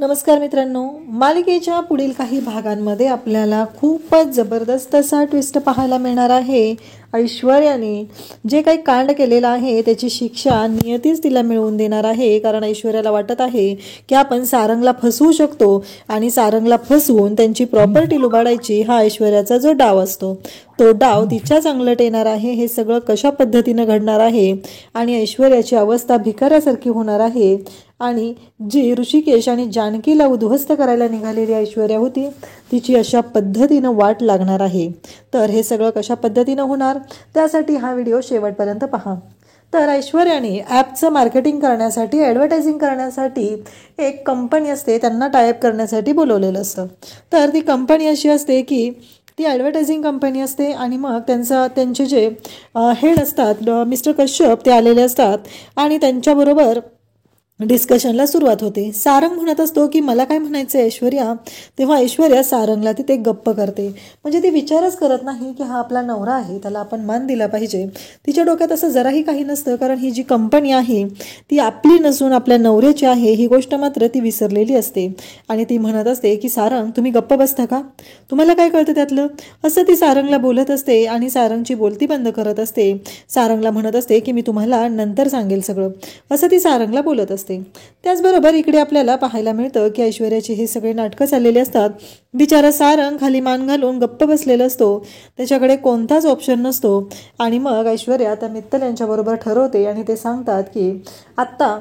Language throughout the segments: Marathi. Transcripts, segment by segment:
नमस्कार मित्रांनो, मालिकेच्या पुढील काही भागांमध्ये आपल्याला खूपच जबरदस्त असा ट्विस्ट पाहायला मिळणार आहे। ऐश्वर्याने जे काही कांड केलेला आहे त्याची शिक्षा नियतीच तिला मिळवून देणार आहे। कारण ऐश्वर्याला वाटत आहे की आपण सारंगला फसवू शकतो आणि सारंगला फसवून त्यांची प्रॉपर्टी लुबाडायची हा ऐश्वर्याचा जो डाव असतो तो डाव तिच्या अंगलट येणार आहे। हे सगळं कशा पद्धतीने घडणार आहे आणि ऐश्वर्याची अवस्था भिकाऱ्यासारखी होणार आहे आणि जी ऋषिकेश आणि जानकीला उद्ध्वस्त करायला निघालेली ऐश्वर्या होती तिची अशा पद्धतीने वाट लागणार आहे। तर हे सगळं कशा पद्धतीने होणार त्यासाठी हा व्हिडिओ शेवटपर्यंत पहा। तर ऐश्वर्याने ॲपचं मार्केटिंग करण्यासाठी ॲडव्हर्टायझिंग करण्यासाठी एक कंपनी असते त्यांना टायअप करण्यासाठी बोलवलेलं असतं। तर ती कंपनी अशी असते की ती ॲडव्हर्टायझिंग कंपनी असते आणि मग त्यांचे जे हेड असतात मिस्टर कश्यप ते आलेले असतात आणि त्यांच्याबरोबर डिस्कशनला सुरुवात होते। सारंग म्हणत असतो की मला काय म्हणायचं ऐश्वर्या, तेव्हा ऐश्वर्या सारंगला तिथे गप्प करते। म्हणजे ती विचारच करत नाही की हा आपला नवरा आहे त्याला आपण मान दिला पाहिजे। तिच्या डोक्यात असं जराही काही नसतं कारण ही जी कंपनी आहे ती आपली नसून आपल्या नवऱ्याची आहे ही गोष्ट मात्र ती विसरलेली असते आणि ती म्हणत असते की सारंग तुम्ही गप्प बसता का, तुम्हाला काय कळतं त्यातलं, असं ती सारंगला बोलत असते आणि सारंगची बोलती बंद करत असते। सारंगला म्हणत असते की मी तुम्हाला नंतर सांगेल सगळं, असं ती सारंगला बोलत असते। त्याचबरोबर इकडे आपल्याला पाहायला मिळतं की ऐश्वर्याचे हे सगळे नाटकं चाललेले असतात। बिचारा सारंग खाली मान घालून गप्प बसलेला असतो, त्याच्याकडे कोणताच ऑप्शन नसतो आणि मग ऐश्वर्या त्या मित्तल यांच्याबरोबर ठरवते आणि ते सांगतात की आत्ता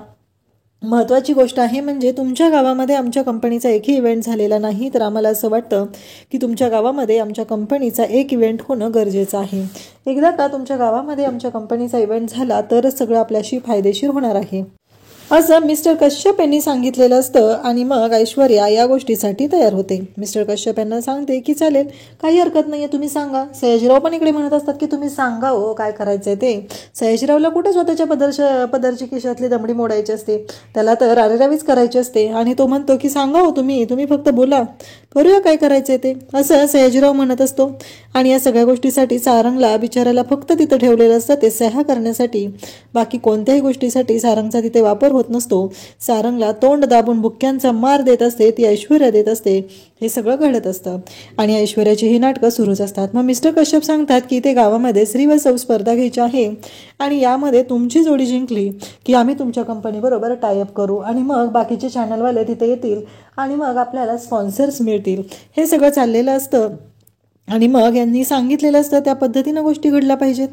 महत्त्वाची गोष्ट आहे म्हणजे तुमच्या गावामध्ये आमच्या कंपनीचा एकही इव्हेंट झालेला नाही, तर आम्हाला असं वाटतं की तुमच्या गावामध्ये आमच्या कंपनीचा एक इव्हेंट होणं गरजेचं आहे। एकदा का तुमच्या गावामध्ये आमच्या कंपनीचा इव्हेंट झाला तरच सगळं आपल्याशी फायदेशीर होणार आहे असं मिस्टर कश्यप यांनी सांगितलेलं असतं आणि मग ऐश्वर्या या गोष्टीसाठी तयार होते। मिस्टर कश्यप यांना सांगते की चालेल काही हरकत नाही आहे, तुम्ही सांगा। सयाजीराव पण इकडे म्हणत असतात की तुम्ही सांगा हो काय करायचंय ते। सयाजीरावला कुठे स्वतःच्या पदरची खिशातली दमडी मोडायची असते, त्याला तर आरेरावीच करायची असते आणि तो म्हणतो की सांगा हो तुम्ही फक्त बोला, करूया काय करायचंय ते, असं सयाजीराव म्हणत असतो। आणि या सगळ्या गोष्टीसाठी सारंगला बिचारायला फक्त तिथं ठेवलेलं असतं ते सह्या करण्यासाठी, बाकी कोणत्याही गोष्टीसाठी सारंगचा तिथे वापर होत नसतो। सारंगला तोंड दाबून बुक्क्यांचा मार देत असते ती ऐश्वर्या देत असते, हे सगळं घडत असतं आणि ऐश्वर्याची ही नाटकं सुरूच असतात। मग मिस्टर कश्यप सांगतात की ते गावामध्ये श्रीवत्सव स्पर्धा घ्यायची आहे आणि यामध्ये तुमची जोडी जिंकली की आम्ही तुमच्या कंपनीबरोबर टायअप करू आणि मग बाकीचे चॅनलवाले तिथे येतील आणि मग आपल्याला स्पॉन्सर्स मिळतील। हे सगळं चाललेलं असतं आणि मग यांनी सांगितलेलं असतं त्या पद्धतीनं गोष्टी घडल्या पाहिजेत।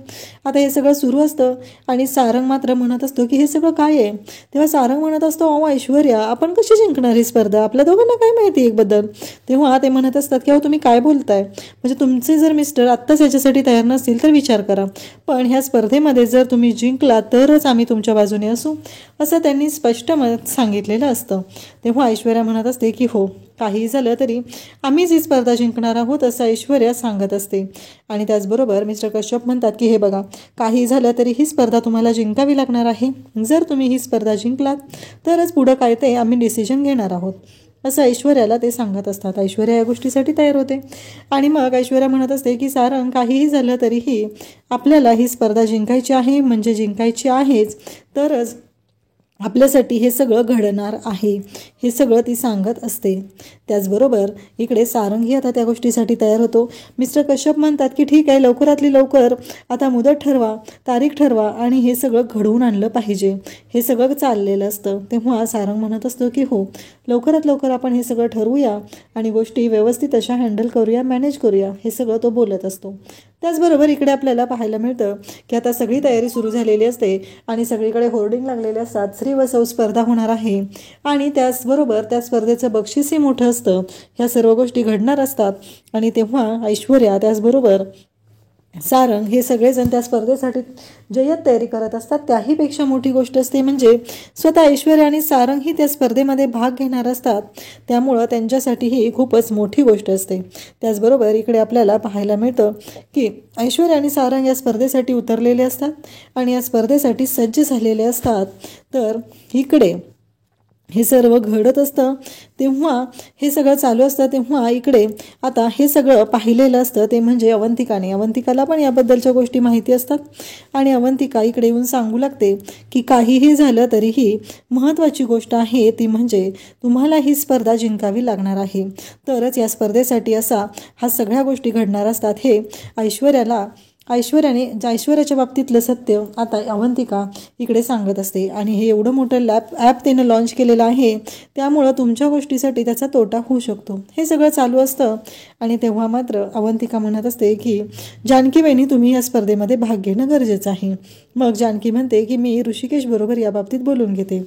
आता हे सगळं सुरू असतं आणि सारंग मात्र म्हणत असतो की हे सगळं काय आहे, तेव्हा सारंग म्हणत असतो अहो ऐश्वर्या आपण कशी जिंकणार ही स्पर्धा, आपल्या दोघांना काय माहिती एकबद्दल। तेव्हा ते म्हणत असतात की अहो तुम्ही काय बोलताय, म्हणजे तुमचे जर मिस्टर आत्ताच याच्यासाठी तयार नसतील तर विचार करा, पण ह्या स्पर्धेमध्ये जर तुम्ही जिंकला तरच आम्ही तुमच्या बाजूने असू, असं त्यांनी स्पष्ट सांगितलेलं असतं। तेव्हा ऐश्वर्या म्हणत असते की हो काही झालं तरी आम्हीच ही स्पर्धा जिंकणार आहोत असं ऐश्वर्या सांगत असते आणि त्याचबरोबर मिस्टर कश्यप म्हणतात की हे बघा काही झालं तरी ही स्पर्धा तुम्हाला जिंकावी लागणार आहे, जर तुम्ही ही स्पर्धा जिंकलात तरच पुढं काय ते आम्ही डिसिजन घेणार आहोत, असं ऐश्वर्याला ते सांगत असतात। ऐश्वर्या या गोष्टीसाठी तयार होते आणि मग ऐश्वर्या म्हणत असते की सारंग काहीही झालं तरीही आपल्याला ही स्पर्धा जिंकायची आहे, म्हणजे जिंकायची आहेच, तरच आपल्यासाठी हे सगळं घडणार आहे, हे सगळं ती सांगत असते। त्याचबरोबर इकडे सारंगही आता त्या गोष्टीसाठी तयार होतो। मिस्टर कश्यप म्हणतात की ठीक आहे लवकरातली लवकर आता मुदत ठरवा, तारीख ठरवा आणि हे सगळं घडवून आणलं पाहिजे, हे सगळं चाललेलं असतं। तेव्हा सारंग म्हणत असतो की हो लवकरात लवकर आपण हे सगळं ठरवूया आणि गोष्टी व्यवस्थित अशा हँडल करूया, मॅनेज करूया, हे सगळं तो बोलत असतो। त्याचबरोबर इकडे आपल्याला पाहायला मिळतं की आता सगळी तयारी सुरू झालेली असते आणि सगळीकडे होर्डिंग लागलेले असतात, श्रीवत्सव स्पर्धा होणार आहे आणि त्याचबरोबर त्या स्पर्धेचं बक्षीसही मोठं असतं। ह्या सर्व गोष्टी घडणार असतात आणि तेव्हा ऐश्वर्या त्याचबरोबर सारंग हे सगळेजण त्या स्पर्धेसाठी जय्यत तयारी करत असतात। त्याहीपेक्षा मोठी गोष्ट असते म्हणजे स्वतः ऐश्वर्या आणि सारंग ही त्या स्पर्धेमध्ये भाग घेणार असतात, त्यामुळं त्यांच्यासाठी ही खूपच मोठी गोष्ट असते। त्याचबरोबर इकडे आपल्याला पाहायला मिळतं की ऐश्वर्या आणि सारंग या स्पर्धेसाठी उतरलेले असतात आणि या स्पर्धेसाठी सज्ज झालेले असतात। तर इकडे हे सर्व घडत असतं तेव्हा हे सगळं चालू असतं तेव्हा इकडे आता हे सगळं पाहिलेलं असतं ते म्हणजे अवंतिकाने. अवंतिकाला पण याबद्दलच्या गोष्टी माहिती असतात आणि अवंतिका इकडे येऊन सांगू लागते की काहीही झालं तरीही महत्त्वाची गोष्ट आहे ती म्हणजे तुम्हाला ही स्पर्धा जिंकावी लागणार आहे. तरच या स्पर्धेसाठी असा हा सगळ्या गोष्टी घडणार असतात. हे ऐश्वर्याच्या बाबतीतलं सत्य आता अवंतिका इकडे सांगत असते. आणि हे एवढं मोठं ॲप त्यानं लॉन्च केलेलं आहे त्यामुळं तुमच्या गोष्टीसाठी त्याचा तोटा होऊ शकतो. हे सगळं चालू असतं आणि तेव्हा मात्र अवंतिका म्हणत असते की जानकी वहिनी तुम्ही या स्पर्धेमध्ये भाग घेणं गरजेचं आहे. मग जानकी म्हणते की मी ऋषिकेश बरोबर याबाबतीत बोलून घेते.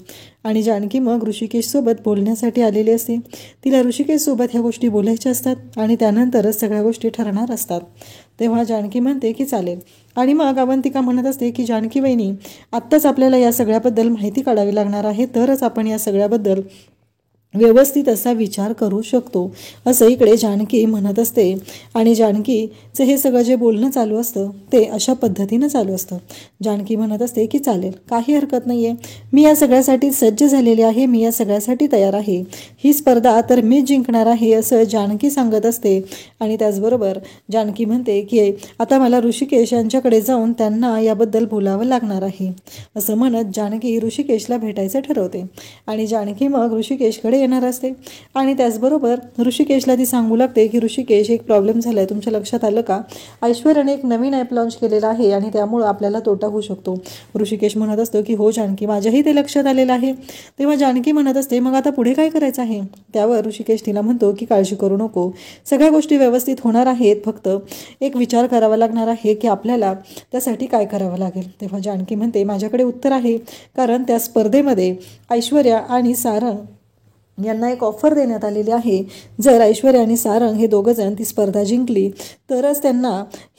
आणि जानकी मग ऋषिकेशसोबत बोलण्यासाठी आलेली असते. तिला ऋषिकेशसोबत ह्या गोष्टी बोलायच्या असतात आणि त्यानंतरच सगळ्या गोष्टी ठरणार असतात. तेव्हा जानकी म्हणते की चालेल. आणि मग अवंतिका म्हणत असते की जानकी वहिनी आत्ताच आपल्याला या सगळ्याबद्दल माहिती काढावी लागणार आहे तरच आपण या सगळ्याबद्दल व्यवस्थित असा विचार करू शकतो असं इकडे जानकी म्हणत असते. आणि जानकीचं हे सगळं जे बोलणं चालू असतं ते अशा पद्धतीनं चालू असतं. जानकी म्हणत असते की चालेल काही हरकत नाही आहे, मी या सगळ्यासाठी सज्ज झालेली आहे, मी या सगळ्यासाठी तयार आहे, ही स्पर्धा तर मी जिंकणार आहे असं जानकी सांगत असते. आणि त्याचबरोबर जानकी म्हणते की आता मला ऋषिकेश यांच्याकडे जाऊन त्यांना याबद्दल बोलावं लागणार आहे असं म्हणत जानकी ऋषिकेशला भेटायचं ठरवते. आणि जानकी मग ऋषिकेशकडे येणार असते आणि त्याचबरोबर ऋषिकेशला ती सांगू लागते की ऋषिकेश एक प्रॉब्लेम झाला आहे, तुमच्या लक्षात आलं का? ऐश्वर्याने एक नवीन ॲप लॉन्च केलेला आहे आणि त्यामुळं आपल्याला तोटा होऊ शकतो. ऋषिकेश म्हणत असतो की हो जानकी माझ्याही ते लक्षात आलेलं आहे. तेव्हा जानकी म्हणत असते मग आता पुढे काय करायचं आहे? त्यावर ऋषिकेश तिला म्हणतो की काळजी करू नको, सगळ्या गोष्टी व्यवस्थित होणार आहेत, फक्त एक विचार करावा लागणार आहे की आपल्याला त्यासाठी काय करावं लागेल. तेव्हा जानकी म्हणते माझ्याकडे उत्तर आहे, कारण त्या स्पर्धेमध्ये ऐश्वर्या आणि सारंग यांना एक ऑफर देण्यात आलेली आहे. जर ऐश्वर्या आणि सारंग हे दोघंजण ती स्पर्धा जिंकली तरच त्यांना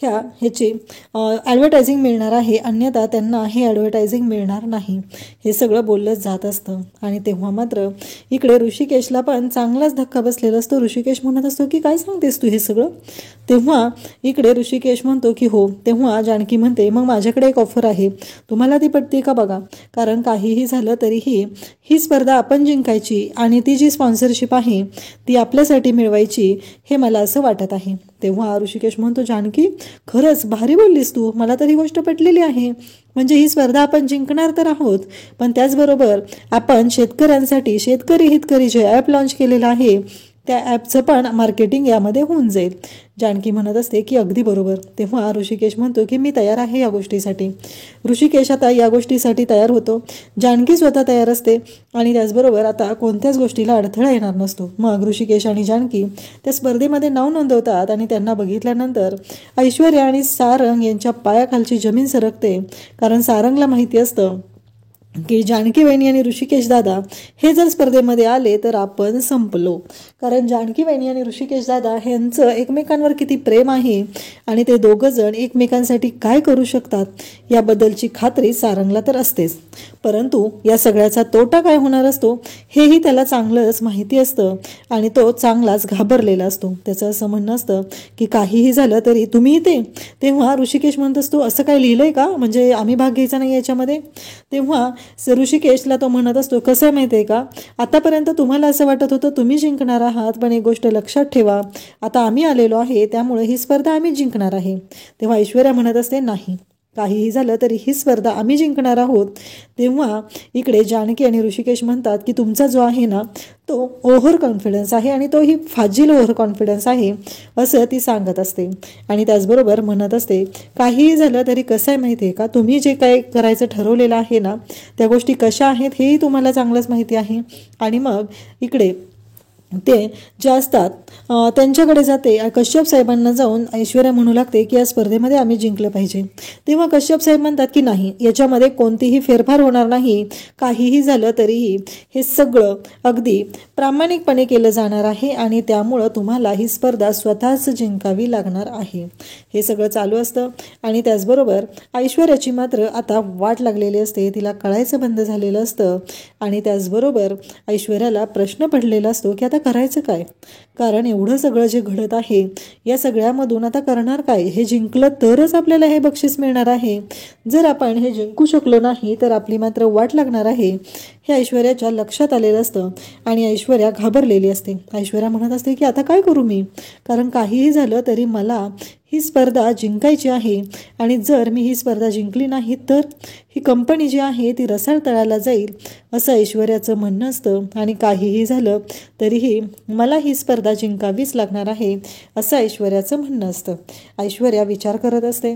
ह्याची ॲडव्हर्टायझिंग मिळणार आहे, अन्यथा त्यांना हे ॲडव्हर्टायझिंग मिळणार नाही. हे सगळं बोललं जात असतं. आणि तेव्हा मात्र इकडे ऋषिकेशला पण चांगलाच धक्का बसलेला असतो. ऋषिकेश म्हणत असतो की काय सांगतेस तू हे सगळं? तेव्हा इकडे ऋषिकेश म्हणतो की हो. तेव्हा जानकी म्हणते मग माझ्याकडे एक ऑफर आहे, तुम्हाला ती पटते का बघा, कारण काहीही झालं तरीही ही स्पर्धा आपण जिंकायची आणि ती जी स्पॉन्सरशिप आहे ती आपल्यासाठी मिळवायची हे मला असं वाटत आहे. तेव्हा ऋषिकेश म्हणतो जानकी खरंच भारी बोललीस तू, मला तर ही गोष्ट पटलेली आहे. म्हणजे ही स्पर्धा आपण जिंकणार तर आहोत, पण त्याचबरोबर आपण शेतकऱ्यांसाठी शेतकरी हितकरी जे ॲप लॉन्च केलेलं आहे त्या ॲपचं पण मार्केटिंग यामध्ये होऊन जाईल. जानकी म्हणत असते की अगदी बरोबर. तेव्हा ऋषिकेश म्हणतो की मी तयार आहे या गोष्टीसाठी. ऋषिकेश आता या गोष्टीसाठी तयार होतो, जानकी स्वतः तयार असते आणि त्याचबरोबर आता कोणत्याच गोष्टीला अडथळा येणार नसतो. मग ऋषिकेश आणि जानकी त्या स्पर्धेमध्ये नाव नोंदवतात आणि त्यांना बघितल्यानंतर ऐश्वर्या आणि सारंग यांच्या पायाखालची जमीन सरकते, कारण सारंगला माहिती असतं की जानकी वहिनी आणि ऋषिकेश दादा हे जर स्पर्धेमध्ये आले तर आपण संपलो. कारण जानकी वहिनी आणि ऋषिकेश दादा यांचं एकमेकांवर किती प्रेम आहे आणि ते दोघं जण एकमेकांसाठी काय करू शकतात याबद्दलची खात्री सारंगला तर असतेच. परंतु या सगळ्याचा तोटा काय होणार असतो हेही त्याला चांगलंच माहिती असतं आणि तो चांगलाच घाबरलेला असतो. त्याचं असं म्हणणं असतं की काहीही झालं तरी तुम्ही इथे. तेव्हा ऋषिकेश म्हणत असतो असं काय लिहिलंय का, म्हणजे आम्ही भाग घ्यायचा नाही याच्यामध्ये? तेव्हा ऋषिकेशला तो म्हणत असतो कसं माहिती आहे का, आतापर्यंत तुम्हाला असं वाटत होतं तुम्ही जिंकणार आहात, पण एक गोष्ट लक्षात ठेवा, आता आम्ही आलेलो आहे त्यामुळे ही स्पर्धा आम्ही जिंकणार आहे. तेव्हा ऐश्वर्या म्हणत असते नाही, काहीही झालं तरी ही स्पर्धा आम्ही जिंकणार आहोत. तेव्हा इकडे जानकी आणि ऋषिकेश म्हणतात की तुमचा जो आहे ना तो ओव्हर कॉन्फिडन्स आहे आणि तो ही फाजील ओव्हर कॉन्फिडन्स आहे असं ती सांगत असते. आणि त्याचबरोबर म्हणत असते काहीही झालं तरी कसं आहे माहिती आहे का, तुम्ही जे काही करायचं ठरवलेलं आहे ना त्या गोष्टी कशा आहेत हेही तुम्हाला चांगलंच माहिती आहे. आणि मग इकडे ते जे असतात त्यांच्याकडे जाते. कश्यप साहेबांना जाऊन ऐश्वर्या म्हणू लागते की या स्पर्धेमध्ये आम्ही जिंकलं पाहिजे. तेव्हा कश्यप साहेब म्हणतात की नाही, याच्यामध्ये कोणतीही फेरफार होणार नाही, काहीही झालं तरीही हे सगळं अगदी प्रामाणिकपणे केलं जाणार आहे आणि त्यामुळं तुम्हाला ही स्पर्धा स्वतःच जिंकावी लागणार आहे. हे सगळं चालू असतं आणि त्याचबरोबर ऐश्वर्याची मात्र आता वाट लागलेली असते, तिला कळायचं बंद झालेलं असतं. आणि त्याचबरोबर ऐश्वर्याला प्रश्न पडलेला असतो की आता करायचं काय, कारण एवढं सगळं जे घडत आहे या सगळ्यामधून आता करणार काय, हे जिंकलं तरच आपल्याला हे बक्षीस मिळणार आहे, जर आपण हे जिंकू शकलो नाही तर आपली मात्र वाट लागणार आहे, हे ऐश्वर्याच्या लक्षात आलेलं असतं आणि ऐश्वर्या घाबरलेली असते. ऐश्वर्या म्हणत असते की आता काय करू मी, कारण काहीही झालं तरी मला ही स्पर्धा जिंकायची आहे आणि जर मी ही स्पर्धा जिंकली नाही तर ही कंपनी जी आहे ती रसाळ तळाला जाईल, असं ऐश्वर्याचं म्हणणं असतं. आणि काहीही झालं तरीही मला ही स्पर्धा जिंकावीच लागणार आहे, असं ऐश्वर्याचं म्हणणं असतं. ऐश्वर्या विचार करत असते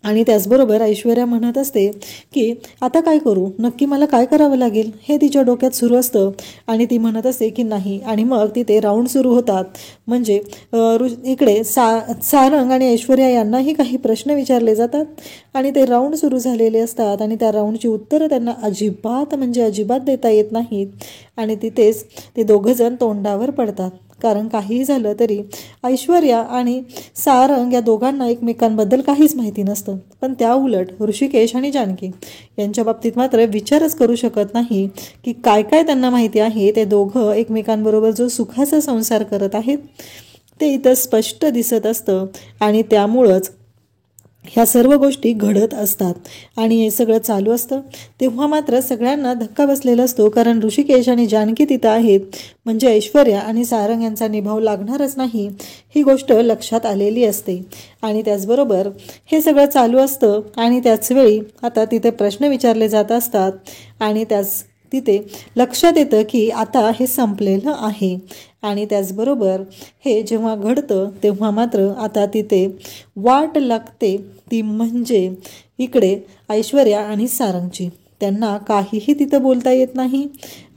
आणि त्याचबरोबर ऐश्वर्या म्हणत असते की आता काय करू, नक्की मला काय करावं लागेल, हे तिच्या डोक्यात सुरू असतं. आणि ती म्हणत असते की नाही, आणि मग तिथे राऊंड सुरू होतात. म्हणजे इकडे सारंग आणि ऐश्वर्या यांनाही काही प्रश्न विचारले जातात आणि ते राऊंड सुरू झालेले असतात आणि त्या राऊंडची उत्तरं त्यांना अजिबात देता येत नाहीत आणि तिथेच ते दोघंजण तोंडावर पडतात. कारण काहीही झालं तरी ऐश्वर्या आणि सारंग या दोघांना एकमेकांबद्दल काहीच माहिती नसतं, पण त्या उलट ऋषिकेश आणि जानकी यांच्या बाबतीत मात्र विचारच करू शकत नाही की काय काय त्यांना माहिती आहे. ते दोघं एकमेकांबरोबर जो सुखाचा संसार करत आहेत ते इथं स्पष्ट दिसत असतं आणि त्यामुळंच ह्या सर्व गोष्टी घडत असतात. आणि हे सगळं चालू असतं तेव्हा मात्र सगळ्यांना धक्का बसलेला असतो, कारण ऋषिकेश आणि जानकी तिथं आहेत, म्हणजे ऐश्वर्या आणि सारंग यांचा निभाव लागणारच नाही ही गोष्ट लक्षात आलेली असते. आणि त्याचबरोबर हे सगळं चालू असतं आणि त्याचवेळी आता तिथे प्रश्न विचारले जात असतात आणि तिथे लक्षात येतं की आता हे संपलेलं आहे. आणि त्याचबरोबर हे जेव्हा घडतं तेव्हा मात्र आता तिथे वाट लागते, ती म्हणजे इकडे ऐश्वर्या आणि सारंगची. त्यांना काहीही तिथं बोलता येत नाही.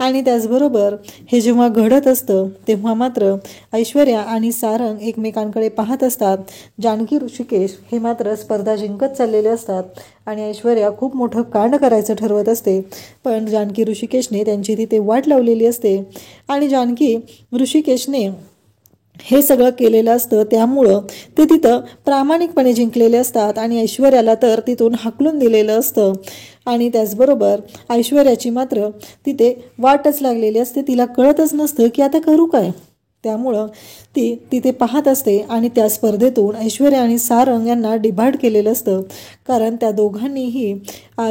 आणि त्याचबरोबर हे जेव्हा घडत असतं तेव्हा मात्र ऐश्वर्या आणि सारंग एकमेकांकडे पाहत असतात. जानकी ऋषिकेश हे मात्र स्पर्धा जिंकत चाललेले असतात आणि ऐश्वर्या खूप मोठं कांड करायचं ठरवत असते, पण जानकी ऋषिकेशने त्यांची तिथे वाट लावलेली असते आणि जानकी ऋषिकेशने हे सगळं केलेलं असतं, त्यामुळं ते तिथं प्रामाणिकपणे जिंकलेले असतात आणि ऐश्वर्याला तर तिथून हाकलून दिलेलं असतं. आणि त्याचबरोबर ऐश्वर्याची मात्र तिथे वाटच लागलेली असते, तिला कळतच नसतं की आता करू काय. त्यामुळं ती तिथे पाहत असते आणि त्या स्पर्धेतून ऐश्वर्या आणि सारंग यांना डिबार्ड केलेलं असतं, कारण त्या दोघांनीही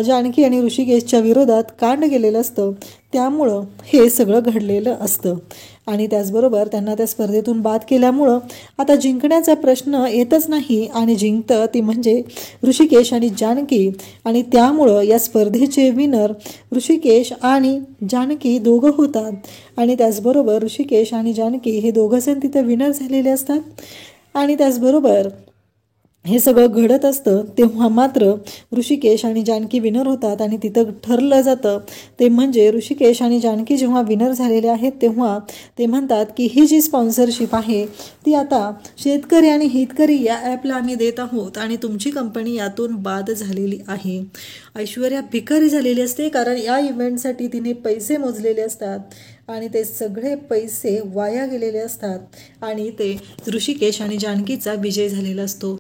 जानकी आणि ऋषिकेशच्या विरोधात कांड केलेलं असतं, त्यामुळं हे सगळं घडलेलं असतं. आणि त्याचबरोबर त्यांना त्या स्पर्धेतून बाद केल्यामुळं आता जिंकण्याचा प्रश्न येतच नाही आणि जिंकतं ती म्हणजे ऋषिकेश आणि जानकी. आणि त्यामुळं या स्पर्धेचे विनर ऋषिकेश आणि जानकी दोघं होतात. आणि त्याचबरोबर ऋषिकेश आणि जानकी हे दोघंजण तिथं विनर झालेले असतात. आणि त्याचबरोबर हे सगळं घडत असतं तेव्हा मात्र ऋषिकेश आणि जानकी विनर होतात आणि तिथं ठरलं जातं ते म्हणजे ऋषिकेश आणि जानकी जेव्हा विनर झालेले आहेत तेव्हा ते म्हणतात की ही जी स्पॉन्सरशिप आहे ती आता शेतकरी आणि हितकरी या ॲपला आम्ही देत आहोत आणि तुमची कंपनी यातून बाद झालेली आहे. ऐश्वर्या भिकारी झालेली असते, कारण या इव्हेंटसाठी तिने पैसे मोजलेले असतात आणि ते सगळे पैसे वाया गेलेले असतात आणि ते ऋषिकेश आणि जानकीचा विजय झालेला असतो.